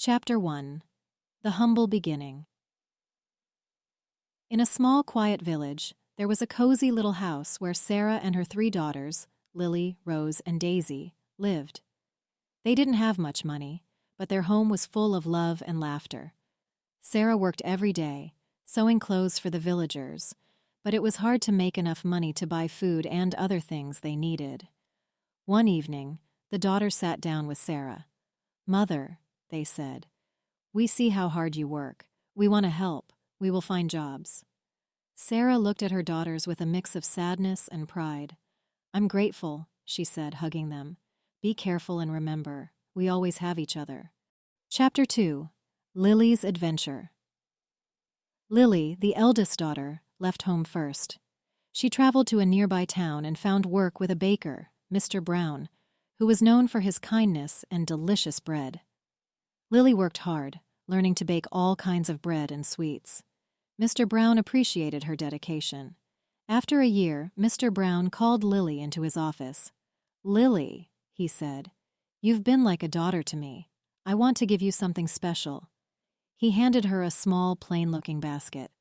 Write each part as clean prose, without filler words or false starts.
Chapter 1. The Humble Beginning. In a small, quiet village, there was a cozy little house where Sarah and her 3 daughters, Lily, Rose, and Daisy, lived. They didn't have much money, but their home was full of love and laughter. Sarah worked every day, sewing clothes for the villagers, but it was hard to make enough money to buy food and other things they needed. One evening, the daughters sat down with Sarah. "Mother," they said, "we see how hard you work. We want to help. We will find jobs." Sarah looked at her daughters with a mix of sadness and pride. "I'm grateful," she said, hugging them. "Be careful and remember, we always have each other." Chapter 2. Lily's Adventure. Lily, the eldest daughter, left home first. She traveled to a nearby town and found work with a baker, Mr. Brown, who was known for his kindness and delicious bread. Lily worked hard, learning to bake all kinds of bread and sweets. Mr. Brown appreciated her dedication. After a year, Mr. Brown called Lily into his office. "Lily," he said, "you've been like a daughter to me. I want to give you something special." He handed her a small, plain-looking basket.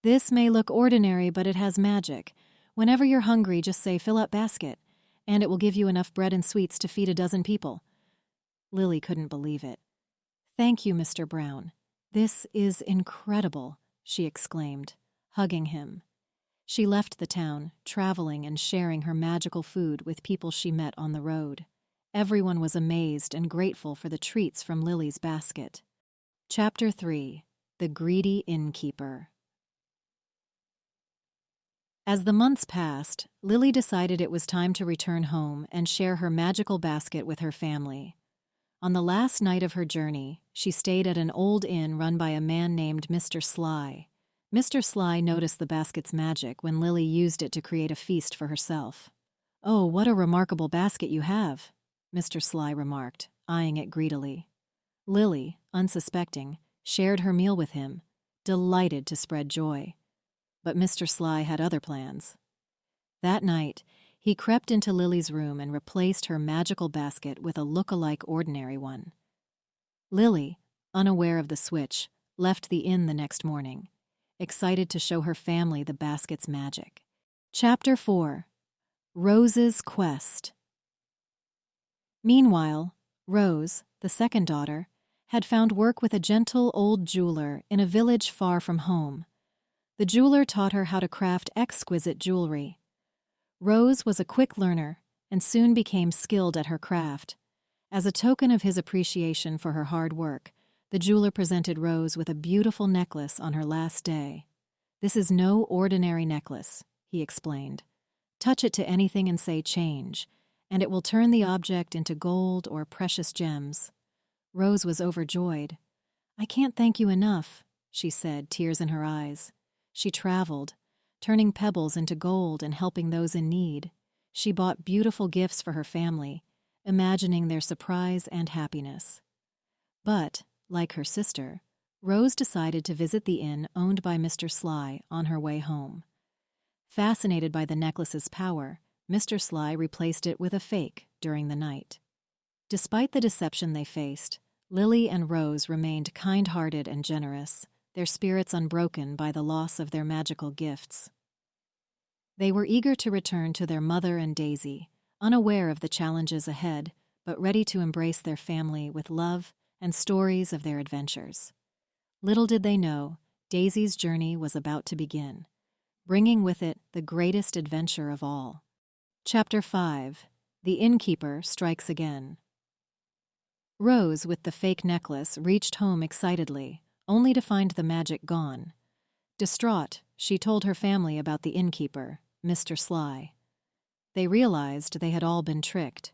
"This may look ordinary, but it has magic. Whenever you're hungry, just say, 'Fill up basket,' and it will give you enough bread and sweets to feed a dozen people." Lily couldn't believe it. "Thank you, Mr. Brown. This is incredible," she exclaimed, hugging him. She left the town, traveling and sharing her magical food with people she met on the road. Everyone was amazed and grateful for the treats from Lily's basket. Chapter 3. The Greedy Innkeeper. As the months passed, Lily decided it was time to return home and share her magical basket with her family. On the last night of her journey, she stayed at an old inn run by a man named Mr. Sly. Mr. Sly noticed the basket's magic when Lily used it to create a feast for herself. "Oh, what a remarkable basket you have," Mr. Sly remarked, eyeing it greedily. Lily, unsuspecting, shared her meal with him, delighted to spread joy. But Mr. Sly had other plans. That night, he crept into Lily's room and replaced her magical basket with a look-alike ordinary one. Lily, unaware of the switch, left the inn the next morning, excited to show her family the basket's magic. Chapter 4. Rose's Quest. Meanwhile, Rose, the second daughter, had found work with a gentle old jeweler in a village far from home. The jeweler taught her how to craft exquisite jewelry. Rose was a quick learner and soon became skilled at her craft. As a token of his appreciation for her hard work, the jeweler presented Rose with a beautiful necklace on her last day. "This is no ordinary necklace," he explained. "Touch it to anything and say 'change,' and it will turn the object into gold or precious gems." Rose was overjoyed. "I can't thank you enough," she said, tears in her eyes. She traveled, turning pebbles into gold and helping those in need. She bought beautiful gifts for her family, imagining their surprise and happiness. But, like her sister, Rose decided to visit the inn owned by Mr. Sly on her way home. Fascinated by the necklace's power, Mr. Sly replaced it with a fake during the night. Despite the deception they faced, Lily and Rose remained kind-hearted and generous, their spirits unbroken by the loss of their magical gifts. They were eager to return to their mother and Daisy, unaware of the challenges ahead, but ready to embrace their family with love and stories of their adventures. Little did they know, Daisy's journey was about to begin, bringing with it the greatest adventure of all. Chapter 5. The Innkeeper Strikes Again. Rose, with the fake necklace, reached home excitedly, only to find the magic gone. Distraught, she told her family about the innkeeper, Mr. Sly. They realized they had all been tricked.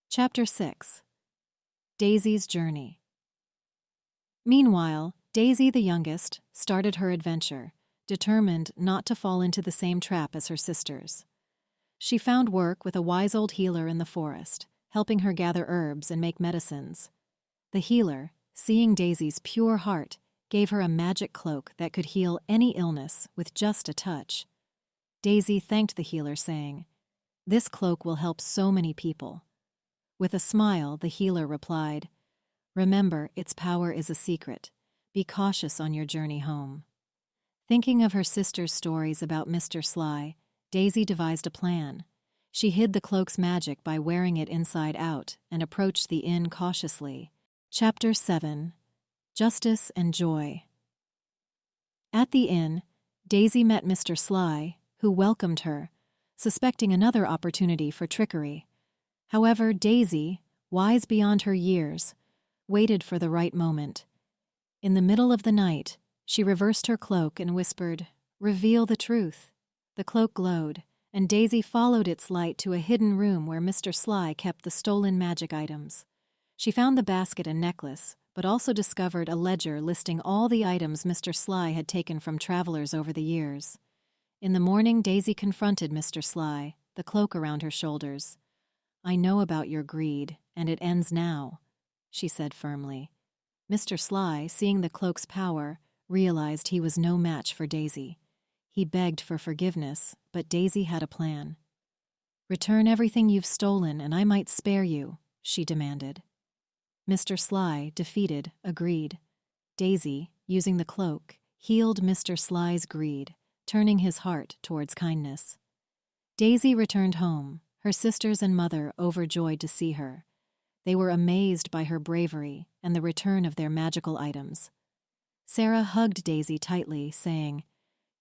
Chapter 6. Daisy's Journey. Meanwhile, Daisy, the youngest, started her adventure, determined not to fall into the same trap as her sisters. She found work with a wise old healer in the forest, helping her gather herbs and make medicines. The healer, seeing Daisy's pure heart, gave her a magic cloak that could heal any illness with just a touch. Daisy thanked the healer, saying, "This cloak will help so many people." With a smile, the healer replied, Remember, its power is a secret. Be cautious on your journey home. Thinking of her sister's stories about Mr. Sly, Daisy devised a plan. She hid the cloak's magic by wearing it inside out and approached the inn cautiously. Chapter 7. Justice and Joy. At the inn, Daisy met Mr. Sly, who welcomed her, suspecting another opportunity for trickery. However, Daisy, wise beyond her years, waited for the right moment. In the middle of the night, she reversed her cloak and whispered, "Reveal the truth." The cloak glowed, and Daisy followed its light to a hidden room where Mr. Sly kept the stolen magic items. She found the basket and necklace, but also discovered a ledger listing all the items Mr. Sly had taken from travelers over the years. In the morning, Daisy confronted Mr. Sly, the cloak around her shoulders. "I know about your greed, and it ends now," she said firmly. Mr. Sly, seeing the cloak's power, realized he was no match for Daisy. He begged for forgiveness, but Daisy had a plan. "Return everything you've stolen and I might spare you," she demanded. Mr. Sly, defeated, agreed. Daisy, using the cloak, healed Mr. Sly's greed, turning his heart towards kindness. Daisy returned home, her sisters and mother overjoyed to see her. They were amazed by her bravery and the return of their magical items. Sarah hugged Daisy tightly, saying,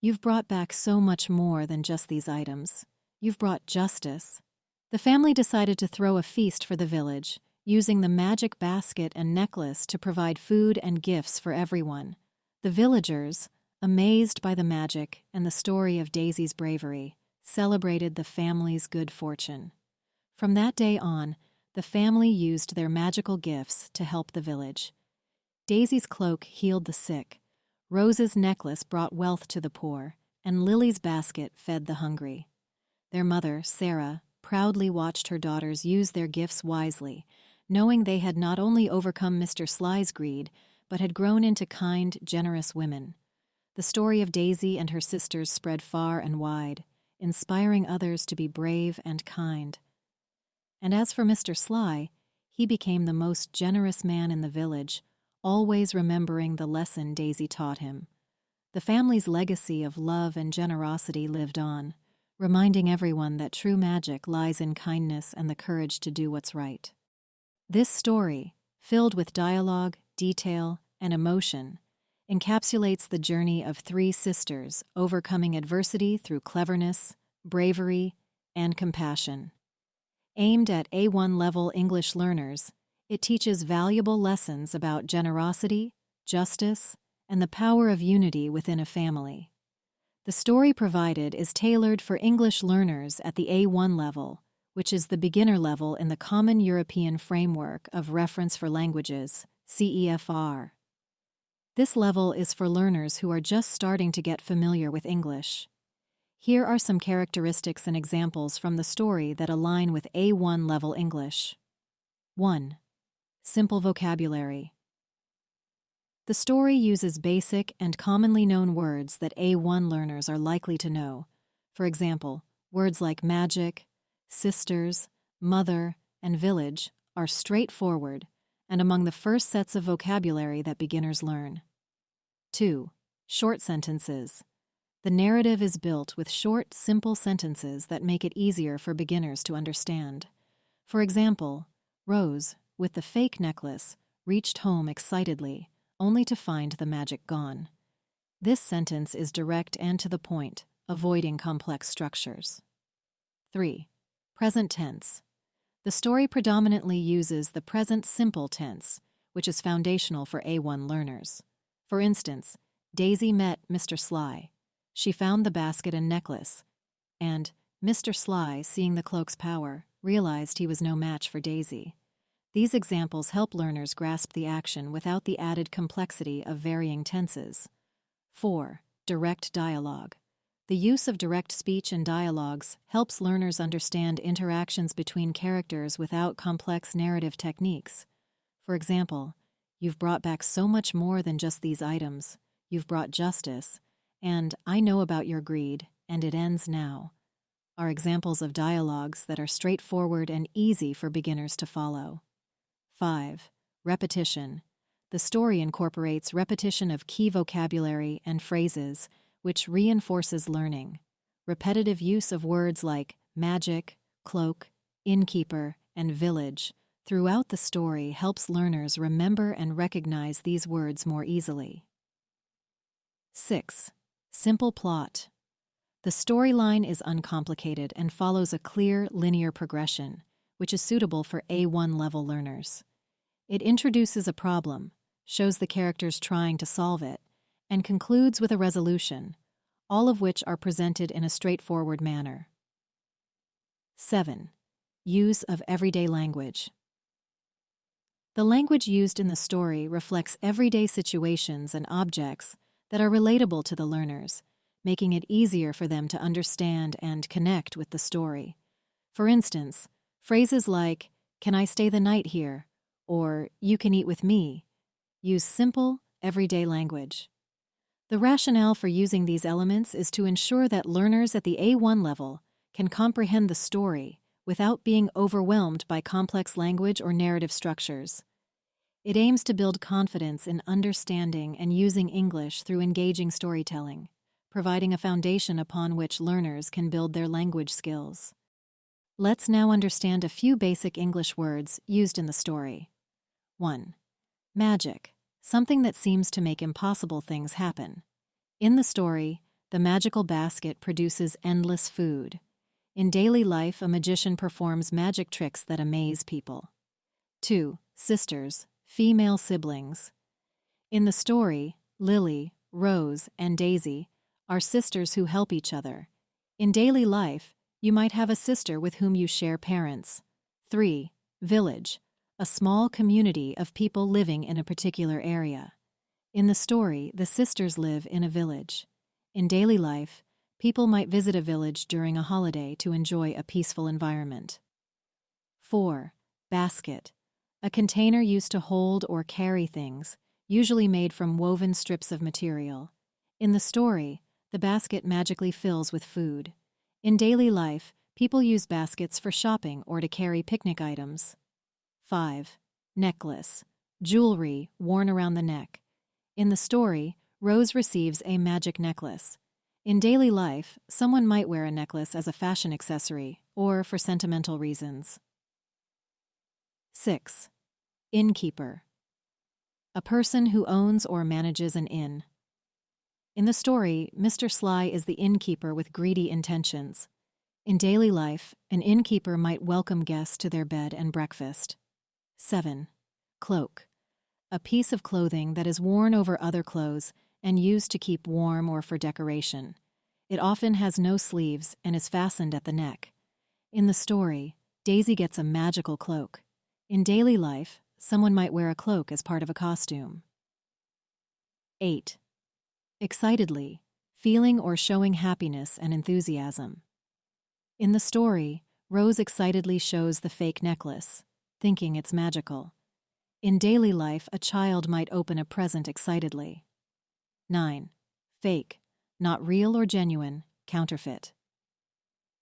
"You've brought back so much more than just these items. You've brought justice." The family decided to throw a feast for the village, using the magic basket and necklace to provide food and gifts for everyone. The villagers, amazed by the magic and the story of Daisy's bravery, celebrated the family's good fortune. From that day on, the family used their magical gifts to help the village. Daisy's cloak healed the sick, Rose's necklace brought wealth to the poor, and Lily's basket fed the hungry. Their mother, Sarah, proudly watched her daughters use their gifts wisely, knowing they had not only overcome Mr. Sly's greed, but had grown into kind, generous women. The story of Daisy and her sisters spread far and wide, inspiring others to be brave and kind. And as for Mr. Sly, he became the most generous man in the village, always remembering the lesson Daisy taught him. The family's legacy of love and generosity lived on, reminding everyone that true magic lies in kindness and the courage to do what's right. This story, filled with dialogue, detail, and emotion, encapsulates the journey of three sisters overcoming adversity through cleverness, bravery, and compassion. Aimed at A1 level English learners, it teaches valuable lessons about generosity, justice, and the power of unity within a family. The story provided is tailored for English learners at the A1 level, which is the beginner level in the Common European Framework of Reference for Languages, CEFR. This level is for learners who are just starting to get familiar with English. Here are some characteristics and examples from the story that align with A1 level English. 1. Simple vocabulary. The story uses basic and commonly known words that A1 learners are likely to know. For example, words like magic, sisters, mother, and village are straightforward and among the first sets of vocabulary that beginners learn. 2. Short sentences. The narrative is built with short, simple sentences that make it easier for beginners to understand. For example, Rose, with the fake necklace, reached home excitedly, only to find the magic gone. This sentence is direct and to the point, avoiding complex structures. 3. Present tense. The story predominantly uses the present simple tense, which is foundational for A1 learners. For instance, Daisy met Mr. Sly. She found the basket and necklace, and Mr. Sly, seeing the cloak's power, realized he was no match for Daisy. These examples help learners grasp the action without the added complexity of varying tenses. 4. Direct dialogue. The use of direct speech and dialogues helps learners understand interactions between characters without complex narrative techniques. For example, "You've brought back so much more than just these items. You've brought justice," and "I know about your greed, and it ends now," are examples of dialogues that are straightforward and easy for beginners to follow. 5. Repetition. The story incorporates repetition of key vocabulary and phrases, which reinforces learning. Repetitive use of words like magic, cloak, innkeeper, and village throughout the story helps learners remember and recognize these words more easily. 6. Simple plot. The storyline is uncomplicated and follows a clear, linear progression, which is suitable for A1 level learners. It introduces a problem, shows the characters trying to solve it, and concludes with a resolution, all of which are presented in a straightforward manner. 7. Use of everyday language. The language used in the story reflects everyday situations and objects that are relatable to the learners, making it easier for them to understand and connect with the story. For instance, phrases like, "Can I stay the night here?" or "You can eat with me," use simple, everyday language. The rationale for using these elements is to ensure that learners at the A1 level can comprehend the story without being overwhelmed by complex language or narrative structures. It aims to build confidence in understanding and using English through engaging storytelling, providing a foundation upon which learners can build their language skills. Let's now understand a few basic English words used in the story. 1. Magic, something that seems to make impossible things happen. In the story, the magical basket produces endless food. In daily life, a magician performs magic tricks that amaze people. 2. Sisters, female siblings. In the story, Lily, Rose, and Daisy are sisters who help each other. In daily life, you might have a sister with whom you share parents. 3. Village, a small community of people living in a particular area. In the story, the sisters live in a village. In daily life, people might visit a village during a holiday to enjoy a peaceful environment. 4. Basket, a container used to hold or carry things, usually made from woven strips of material. In the story, the basket magically fills with food. In daily life, people use baskets for shopping or to carry picnic items. 5. Necklace, jewelry worn around the neck. In the story, Rose receives a magic necklace. In daily life, someone might wear a necklace as a fashion accessory or for sentimental reasons. 6. Innkeeper, a person who owns or manages an inn. In the story, Mr. Sly is the innkeeper with greedy intentions. In daily life, an innkeeper might welcome guests to their bed and breakfast. 7. Cloak, a piece of clothing that is worn over other clothes and used to keep warm or for decoration. It often has no sleeves and is fastened at the neck. In the story, Daisy gets a magical cloak. In daily life, someone might wear a cloak as part of a costume. 8. Excitedly, feeling or showing happiness and enthusiasm. In the story, Rose excitedly shows the fake necklace, thinking it's magical. In daily life, a child might open a present excitedly. 9. Fake, not real or genuine, counterfeit.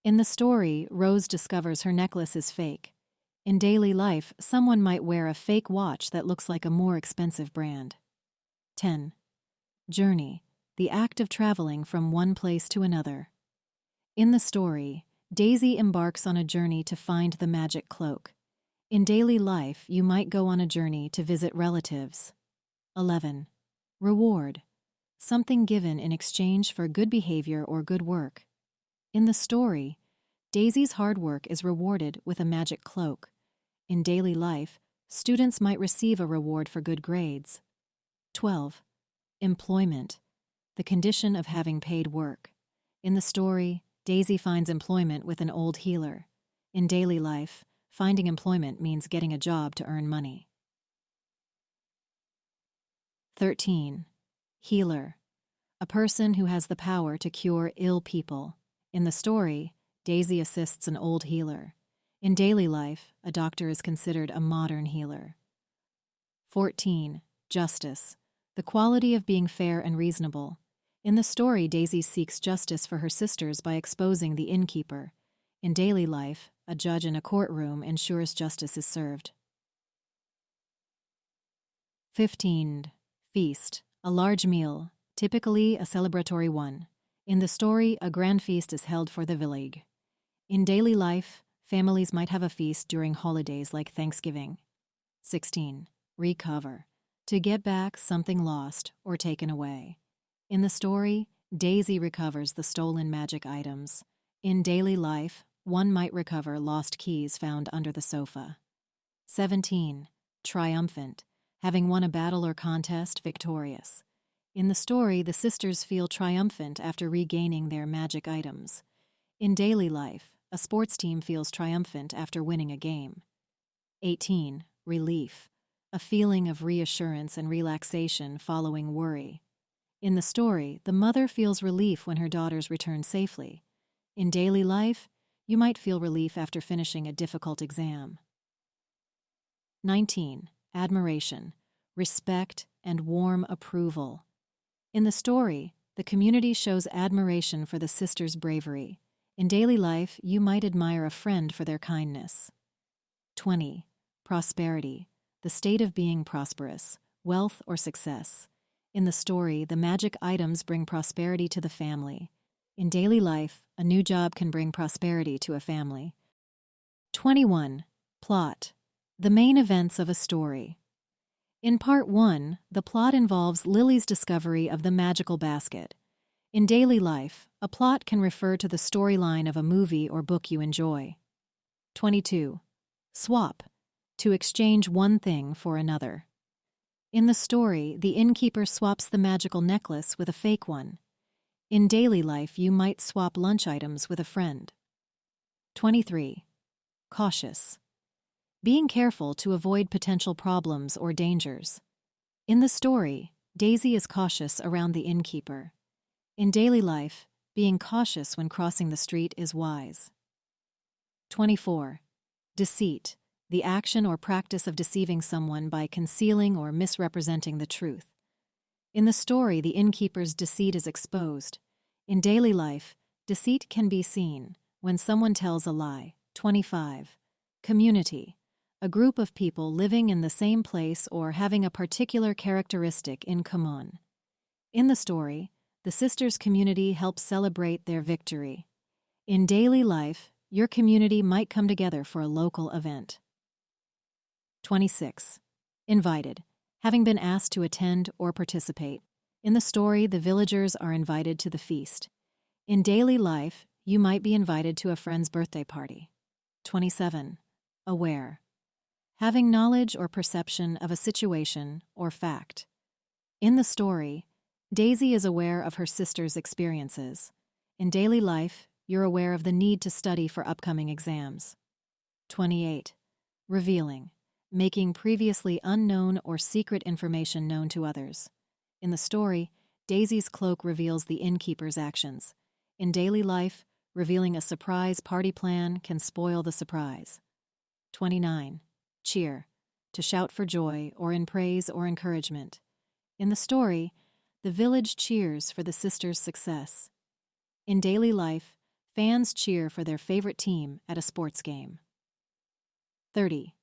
In the story, Rose discovers her necklace is fake. In daily life, someone might wear a fake watch that looks like a more expensive brand. 10. Journey, the act of traveling from one place to another. In the story, Daisy embarks on a journey to find the magic cloak. In daily life, you might go on a journey to visit relatives. 11. Reward, something given in exchange for good behavior or good work. In the story, Daisy's hard work is rewarded with a magic cloak. In daily life, students might receive a reward for good grades. 12. Employment, the condition of having paid work. In the story, Daisy finds employment with an old healer. In daily life, finding employment means getting a job to earn money. 13. Healer, a person who has the power to cure ill people. In the story, Daisy assists an old healer. In daily life, a doctor is considered a modern healer. 14. Justice, the quality of being fair and reasonable. In the story, Daisy seeks justice for her sisters by exposing the innkeeper. In daily life, a judge in a courtroom ensures justice is served. 15. Feast, a large meal, typically a celebratory one. In the story, a grand feast is held for the village. In daily life, families might have a feast during holidays like Thanksgiving. 16. Recover, to get back something lost or taken away. In the story, Daisy recovers the stolen magic items. In daily life, one might recover lost keys found under the sofa. 17. Triumphant, having won a battle or contest, victorious. In the story, the sisters feel triumphant after regaining their magic items. In daily life, a sports team feels triumphant after winning a game. 18. Relief, a feeling of reassurance and relaxation following worry. In the story, the mother feels relief when her daughters return safely. In daily life, you might feel relief after finishing a difficult exam. 19. Admiration, respect, and warm approval. In the story, the community shows admiration for the sisters' bravery. In daily life, you might admire a friend for their kindness. 20. Prosperity, the state of being prosperous, wealth or success. In the story, the magic items bring prosperity to the family. In daily life, a new job can bring prosperity to a family. 21. Plot, the main events of a story. In Part 1, the plot involves Lily's discovery of the magical basket. In daily life, a plot can refer to the storyline of a movie or book you enjoy. 22. Swap, to exchange one thing for another. In the story, the innkeeper swaps the magical necklace with a fake one. In daily life, you might swap lunch items with a friend. 23. Cautious, being careful to avoid potential problems or dangers. In the story, Daisy is cautious around the innkeeper. In daily life, being cautious when crossing the street is wise. 24. Deceit, the action or practice of deceiving someone by concealing or misrepresenting the truth. In the story, the innkeeper's deceit is exposed. In daily life, deceit can be seen when someone tells a lie. 25. Community, a group of people living in the same place or having a particular characteristic in common. In the story, the sisters' community helps celebrate their victory. In daily life, your community might come together for a local event. 26. Invited, having been asked to attend or participate. In the story, the villagers are invited to the feast. In daily life, you might be invited to a friend's birthday party. 27. Aware, having knowledge or perception of a situation or fact. In the story, Daisy is aware of her sister's experiences. In daily life, you're aware of the need to study for upcoming exams. 28. Revealing, making previously unknown or secret information known to others. In the story, Daisy's cloak reveals the innkeeper's actions. In daily life, revealing a surprise party plan can spoil the surprise. 29. Cheer, to shout for joy or in praise or encouragement. In the story, the village cheers for the sisters' success. In daily life, fans cheer for their favorite team at a sports game. 30.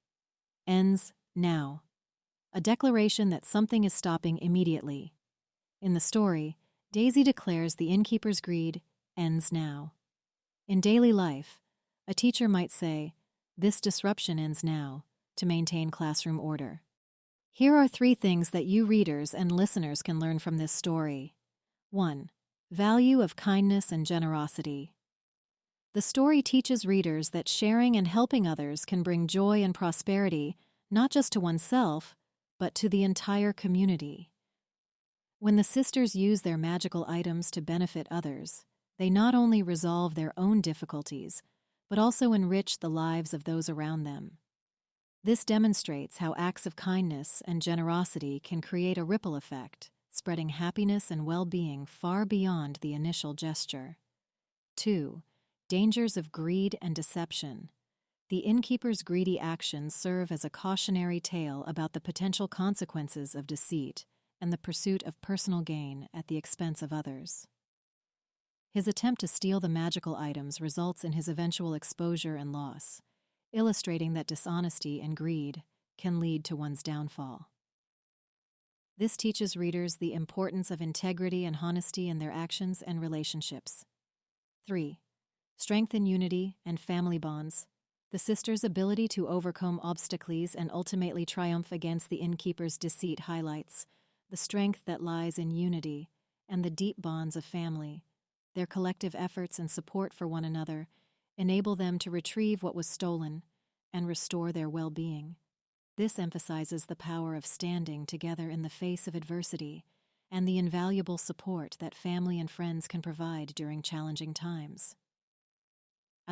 Ends now, a declaration that something is stopping immediately. In the story, Daisy declares the innkeeper's greed ends now. In daily life, a teacher might say, "This disruption ends now," to maintain classroom order. Here are 3 things that you readers and listeners can learn from this story. 1. Value of kindness and generosity. The story teaches readers that sharing and helping others can bring joy and prosperity, not just to oneself, but to the entire community. When the sisters use their magical items to benefit others, they not only resolve their own difficulties, but also enrich the lives of those around them. This demonstrates how acts of kindness and generosity can create a ripple effect, spreading happiness and well-being far beyond the initial gesture. 2. Dangers of greed and deception. The innkeeper's greedy actions serve as a cautionary tale about the potential consequences of deceit and the pursuit of personal gain at the expense of others. His attempt to steal the magical items results in his eventual exposure and loss, illustrating that dishonesty and greed can lead to one's downfall. This teaches readers the importance of integrity and honesty in their actions and relationships. 3. Strengthen unity and family bonds. The sisters' ability to overcome obstacles and ultimately triumph against the innkeeper's deceit highlights the strength that lies in unity and the deep bonds of family. Their collective efforts and support for one another enable them to retrieve what was stolen and restore their well-being. This emphasizes the power of standing together in the face of adversity and the invaluable support that family and friends can provide during challenging times.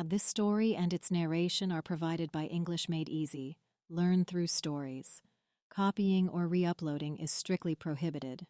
This story and its narration are provided by English Made Easy. Learn through stories. Copying or re-uploading is strictly prohibited.